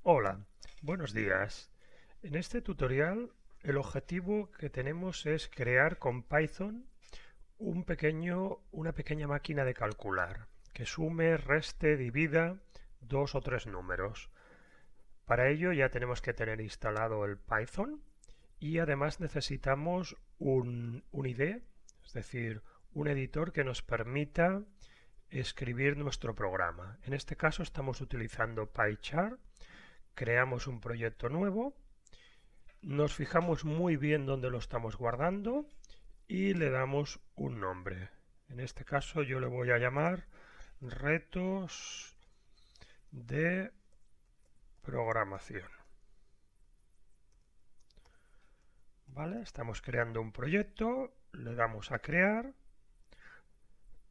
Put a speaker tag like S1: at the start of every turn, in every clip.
S1: Hola, buenos días. En este tutorial el objetivo que tenemos es crear con Python una pequeña máquina de calcular que sume, reste, divida dos o tres números. Para ello ya tenemos que tener instalado el Python y además necesitamos un IDE, es decir, un editor que nos permita escribir nuestro programa. En este caso estamos utilizando PyChart. Creamos un proyecto nuevo, nos fijamos muy bien dónde lo estamos guardando y le damos un nombre. En este caso yo le voy a llamar retos de programación. ¿Vale? Estamos creando un proyecto, le damos a crear.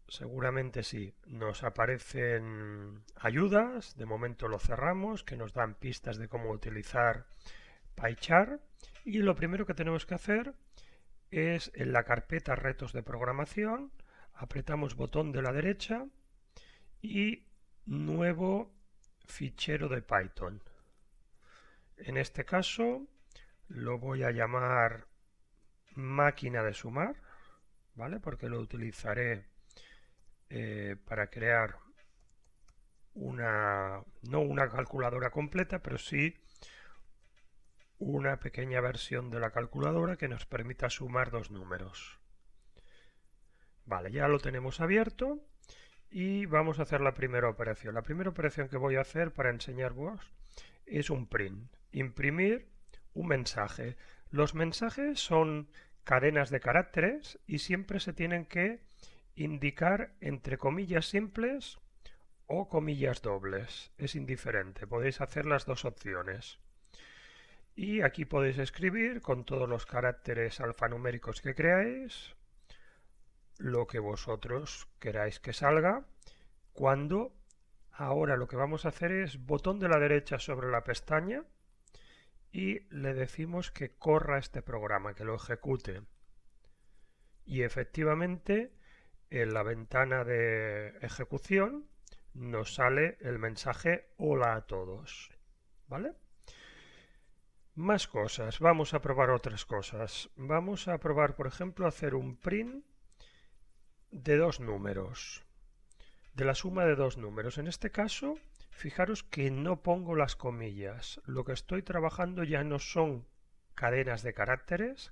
S1: Seguramente sí, nos aparecen ayudas, de momento lo cerramos, que nos dan pistas de cómo utilizar PyChart. Y lo primero que tenemos que hacer es en la carpeta retos de programación, apretamos botón de la derecha y nuevo fichero de Python. En este caso lo voy a llamar máquina de sumar, ¿vale? Porque lo utilizaré para crear no una calculadora completa, pero sí una pequeña versión de la calculadora que nos permita sumar dos números. Vale, ya lo tenemos abierto y vamos a hacer la primera operación. La primera operación que voy a hacer para enseñaros es un print, imprimir un mensaje. Los mensajes son cadenas de caracteres y siempre se tienen que indicar entre comillas simples o comillas dobles. Es indiferente, podéis hacer las dos opciones. Y aquí podéis escribir con todos los caracteres alfanuméricos que creáis lo que vosotros queráis que salga. Cuando ahora lo que vamos a hacer es botón de la derecha sobre la pestaña y le decimos que corra este programa, que lo ejecute. Y efectivamente en la ventana de ejecución nos sale el mensaje hola a todos. ¿Vale? Más cosas, vamos a probar otras cosas. Vamos a probar, por ejemplo, hacer un print de dos números, de la suma de dos números. En este caso, fijaros que no pongo las comillas. Lo que estoy trabajando ya no son cadenas de caracteres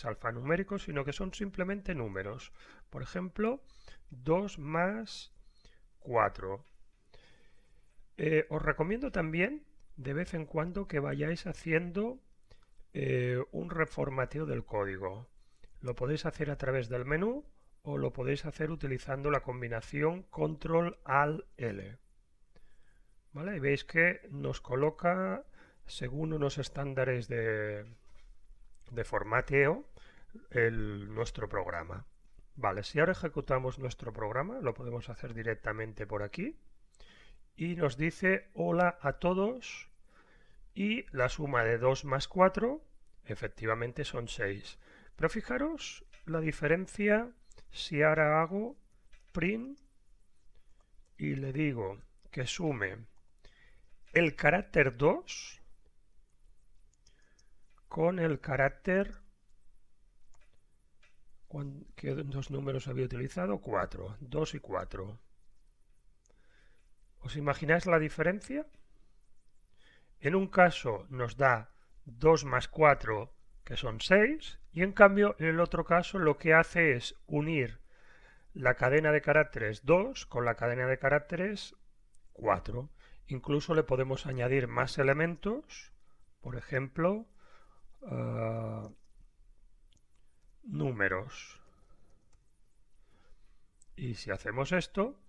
S1: alfanuméricos, sino que son simplemente números. Por ejemplo, 2 más 4. Os recomiendo también de vez en cuando que vayáis haciendo un reformateo del código. Lo podéis hacer a través del menú o lo podéis hacer utilizando la combinación Control Alt L. ¿Vale? Y veis que nos coloca según unos estándares de formateo nuestro programa. Vale, si ahora ejecutamos nuestro programa, lo podemos hacer directamente por aquí y nos dice hola a todos y la suma de 2 más 4 efectivamente son 6. Pero fijaros la diferencia si ahora hago print y le digo que sume el carácter 2 con el carácter ¿qué dos números había utilizado? 4, 2 y 4. ¿Os imagináis la diferencia? En un caso nos da 2 más 4, que son 6, y en cambio en el otro caso lo que hace es unir la cadena de caracteres 2 con la cadena de caracteres 4. Incluso le podemos añadir más elementos, por ejemplo, números. Y si hacemos esto,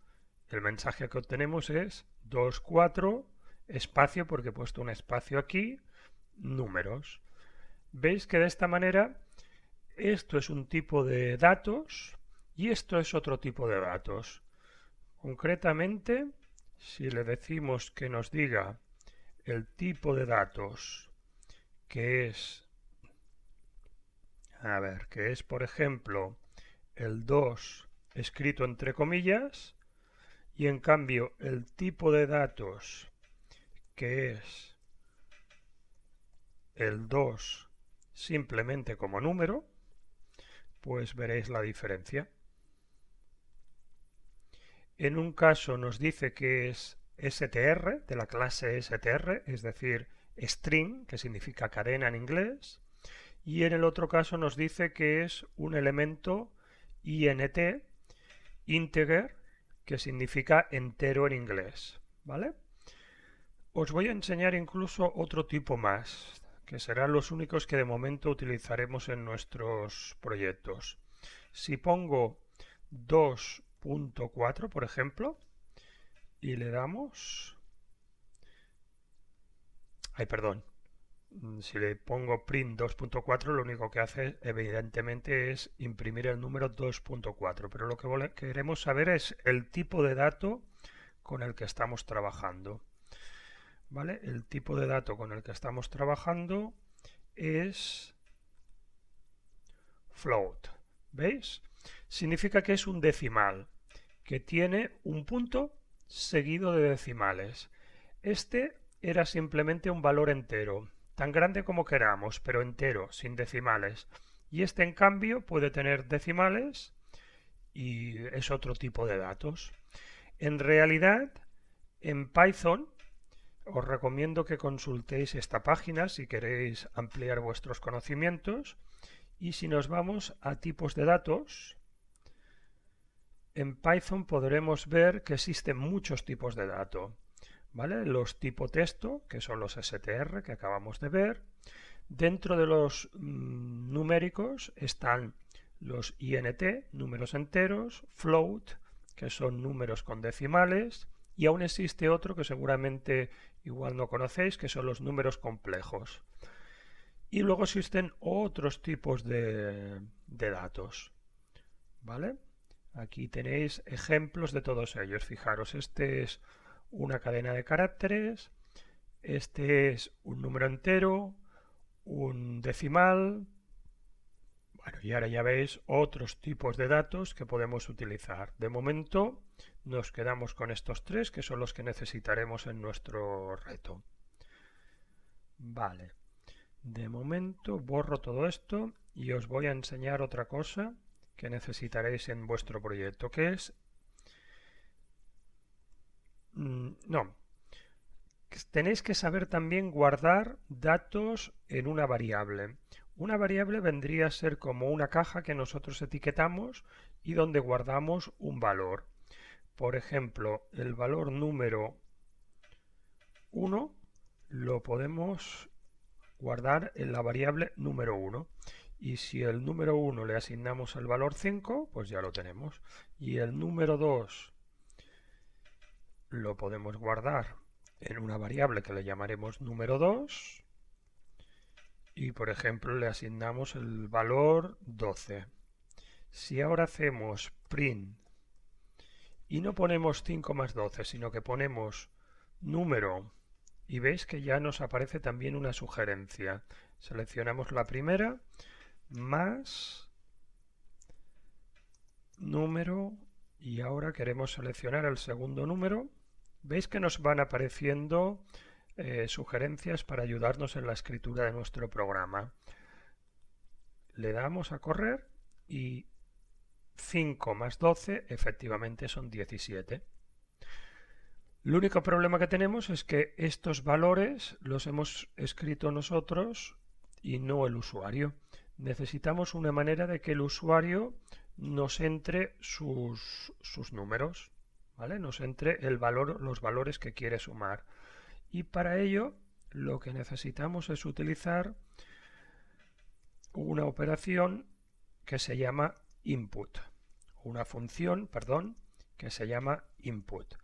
S1: el mensaje que obtenemos es 2, 4, espacio, porque he puesto un espacio aquí, números. Veis que de esta manera esto es un tipo de datos y esto es otro tipo de datos. Concretamente, si le decimos que nos diga el tipo de datos que es, que es por ejemplo el 2 escrito entre comillas, y en cambio el tipo de datos que es el 2 simplemente como número, pues veréis la diferencia. En un caso nos dice que es str, de la clase str, es decir, string, que significa cadena en inglés, y en el otro caso nos dice que es un elemento int, integer, que significa entero en inglés, ¿vale? Os voy a enseñar incluso otro tipo más, que serán los únicos que de momento utilizaremos en nuestros proyectos. Si pongo 2.4, por ejemplo, y le damos... Ay, perdón. Si le pongo print 2.4, lo único que hace evidentemente es imprimir el número 2.4, pero lo que queremos saber es el tipo de dato con el que estamos trabajando. ¿Vale? El tipo de dato con el que estamos trabajando es float. ¿Veis? Significa que es un decimal, que tiene un punto seguido de decimales. Este era simplemente un valor entero, tan grande como queramos, pero entero, sin decimales. Y este, en cambio, puede tener decimales y es otro tipo de datos. En realidad, en Python, os recomiendo que consultéis esta página si queréis ampliar vuestros conocimientos. Y si nos vamos a tipos de datos, en Python podremos ver que existen muchos tipos de datos. ¿Vale? Los tipo texto, que son los str que acabamos de ver. Dentro de los numéricos están los int, números enteros, float, que son números con decimales, y aún existe otro que seguramente igual no conocéis, que son los números complejos. Y luego existen otros tipos de datos. ¿Vale? Aquí tenéis ejemplos de todos ellos. Fijaros, este es una cadena de caracteres, este es un número entero, un decimal. Bueno, y ahora ya veis otros tipos de datos que podemos utilizar. De momento nos quedamos con estos tres, que son los que necesitaremos en nuestro reto. Vale, de momento borro todo esto y os voy a enseñar otra cosa que necesitaréis en vuestro proyecto, que es... no, tenéis que saber también guardar datos en una variable. Una variable vendría a ser como una caja que nosotros etiquetamos y donde guardamos un valor. Por ejemplo, el valor número 1 lo podemos guardar en la variable número 1. Y si el número 1 le asignamos el valor 5, pues ya lo tenemos. Y el número 2 lo podemos guardar en una variable que le llamaremos número 2 y por ejemplo le asignamos el valor 12. Si ahora hacemos print y no ponemos 5 más 12, sino que ponemos número, y veis que ya nos aparece también una sugerencia. Seleccionamos la primera, más número, y ahora queremos seleccionar el segundo número. Veis que nos van apareciendo sugerencias para ayudarnos en la escritura de nuestro programa. Le damos a correr y 5 más 12 efectivamente son 17. El único problema que tenemos es que estos valores los hemos escrito nosotros y no el usuario. Necesitamos una manera de que el usuario nos entre sus números, ¿vale? Nos entre los valores que quiere sumar. Y para ello lo que necesitamos es utilizar una operación que se llama input. Una función, perdón, que se llama input.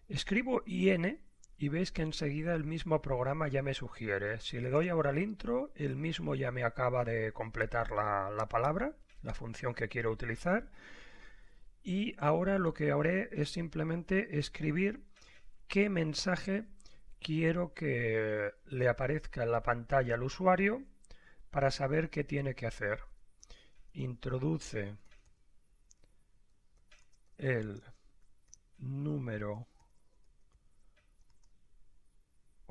S1: Escribo in y veis que enseguida el mismo programa ya me sugiere. Si le doy ahora al intro, el mismo ya me acaba de completar la palabra, la función que quiero utilizar. Y ahora lo que haré es simplemente escribir qué mensaje quiero que le aparezca en la pantalla al usuario para saber qué tiene que hacer. Introduce el número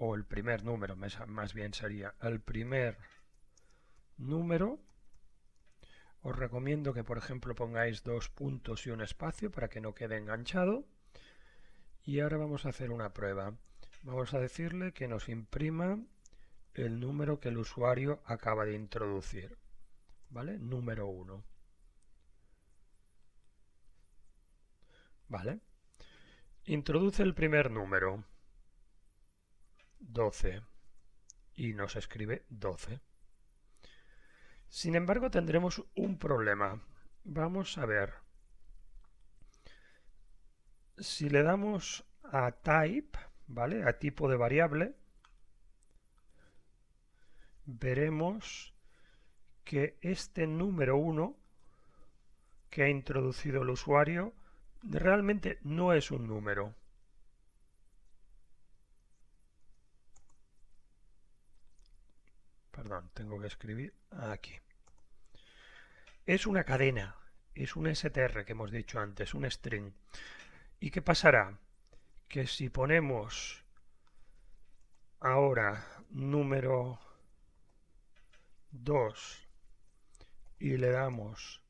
S1: o el primer número, más bien sería el primer número. Os recomiendo que por ejemplo pongáis 2 puntos y un espacio para que no quede enganchado. Y ahora vamos a hacer una prueba. Vamos a decirle que nos imprima el número que el usuario acaba de introducir. ¿Vale? Número 1. ¿Vale? Introduce el primer número, 12, y nos escribe 12. Sin embargo, tendremos un problema. Vamos a ver. Si le damos a type, ¿vale? A tipo de variable, veremos que este número 1 que ha introducido el usuario realmente no es un número. Perdón, tengo que escribir aquí. Es una cadena, es un str que hemos dicho antes, un string. ¿Y qué pasará? Que si ponemos ahora número 2 y le damos,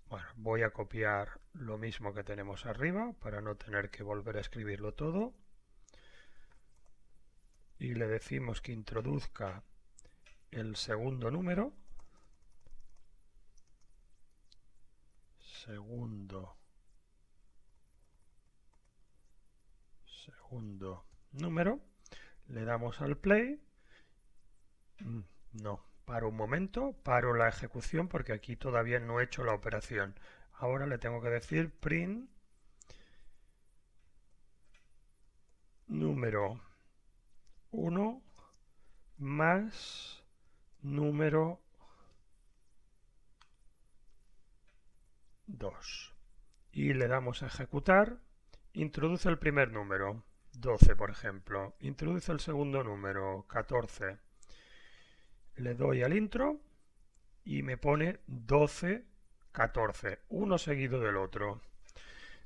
S1: bueno, voy a copiar lo mismo que tenemos arriba para no tener que volver a escribirlo todo, y le decimos que introduzca el segundo número, segundo número, le damos al play. No, paro un momento, paro la ejecución porque aquí todavía no he hecho la operación. Ahora le tengo que decir print número 1 más número 2. Y le damos a ejecutar. Introduce el primer número, 12 por ejemplo. Introduce el segundo número, 14. Le doy al intro y me pone 12, 14, uno seguido del otro.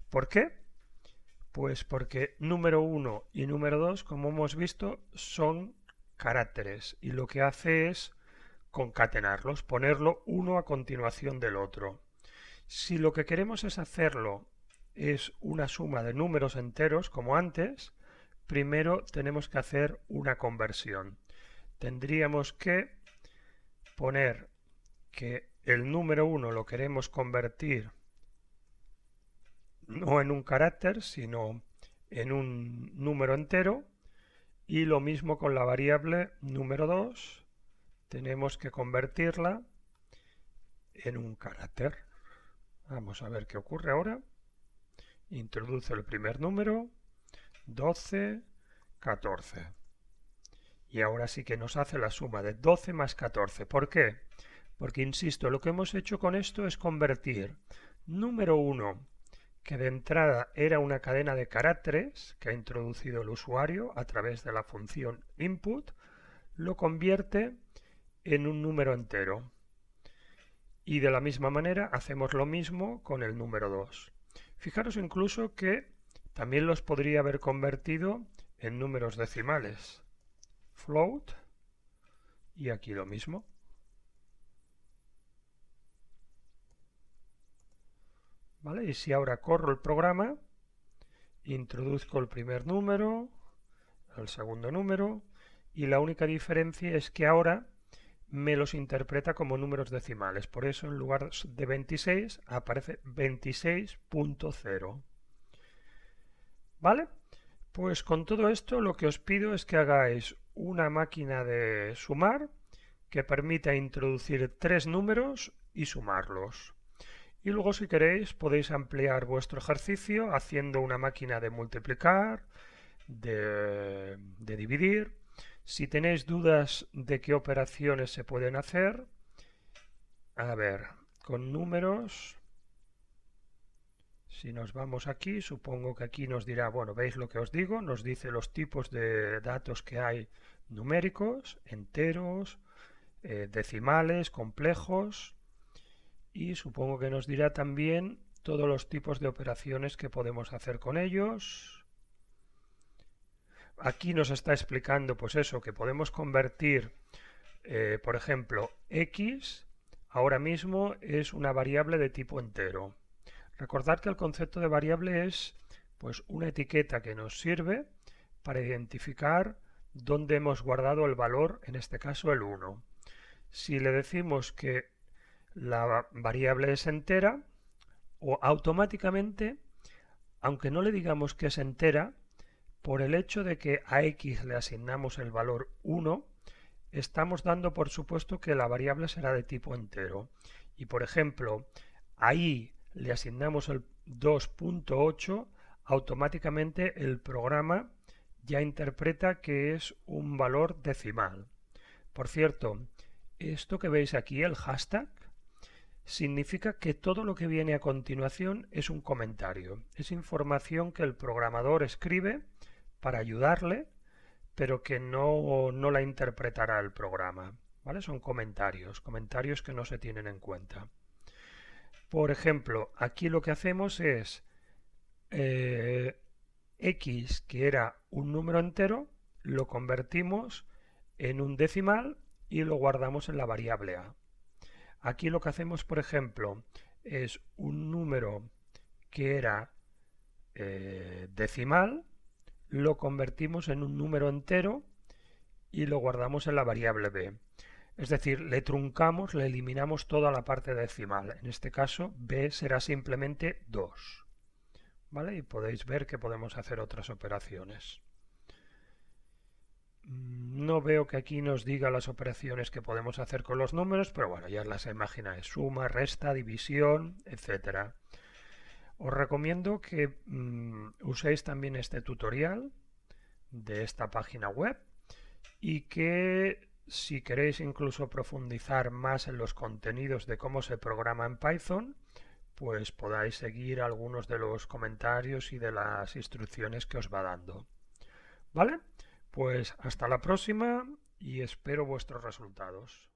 S1: ¿Por qué? Pues porque número 1 y número 2, como hemos visto, son caracteres y lo que hace es concatenarlos, ponerlo uno a continuación del otro. Si lo que queremos es hacerlo es una suma de números enteros, como antes, primero tenemos que hacer una conversión. Tendríamos que poner que el número 1 lo queremos convertir no en un carácter, sino en un número entero, y lo mismo con la variable número 2, tenemos que convertirla en un carácter. Vamos a ver qué ocurre ahora. Introduce el primer número, 12, 14. Y ahora sí que nos hace la suma de 12 más 14. ¿Por qué? Porque, insisto, lo que hemos hecho con esto es convertir número 1, que de entrada era una cadena de caracteres que ha introducido el usuario a través de la función input, lo convierte en un número entero. Y de la misma manera hacemos lo mismo con el número 2. Fijaros incluso que también los podría haber convertido en números decimales. Float, y aquí lo mismo. ¿Vale? Y si ahora corro el programa, introduzco el primer número, el segundo número, y la única diferencia es que ahora me los interpreta como números decimales. Por eso en lugar de 26 aparece 26.0. ¿Vale? Pues con todo esto lo que os pido es que hagáis una máquina de sumar que permita introducir 3 números y sumarlos. Y luego, si queréis, podéis ampliar vuestro ejercicio haciendo una máquina de multiplicar, de dividir. Si tenéis dudas de qué operaciones se pueden hacer, a ver, con números, si nos vamos aquí, supongo que aquí nos dirá, bueno, veis lo que os digo, nos dice los tipos de datos que hay numéricos, enteros, decimales, complejos, y supongo que nos dirá también todos los tipos de operaciones que podemos hacer con ellos. Aquí nos está explicando pues eso, que podemos convertir, por ejemplo, x ahora mismo es una variable de tipo entero. Recordad que el concepto de variable es pues una etiqueta que nos sirve para identificar dónde hemos guardado el valor, en este caso el 1. Si le decimos que la variable es entera, o automáticamente, aunque no le digamos que es entera, por el hecho de que a x le asignamos el valor 1, estamos dando por supuesto que la variable será de tipo entero. Y por ejemplo, a y le asignamos el 2.8, automáticamente el programa ya interpreta que es un valor decimal. Por cierto, esto que veis aquí, el hashtag, significa que todo lo que viene a continuación es un comentario. Es información que el programador escribe para ayudarle, pero que no la interpretará el programa. ¿Vale? Son comentarios, comentarios que no se tienen en cuenta. Por ejemplo, aquí lo que hacemos es x, que era un número entero, lo convertimos en un decimal y lo guardamos en la variable a. Aquí lo que hacemos, por ejemplo, es un número que era decimal, lo convertimos en un número entero y lo guardamos en la variable b. Es decir, le truncamos, le eliminamos toda la parte decimal. En este caso, b será simplemente 2. ¿Vale? Y podéis ver que podemos hacer otras operaciones. No veo que aquí nos diga las operaciones que podemos hacer con los números, pero bueno, ya las imagináis: suma, resta, división, etc. Os recomiendo que uséis también este tutorial de esta página web y que si queréis incluso profundizar más en los contenidos de cómo se programa en Python, pues podáis seguir algunos de los comentarios y de las instrucciones que os va dando. ¿Vale? Pues hasta la próxima y espero vuestros resultados.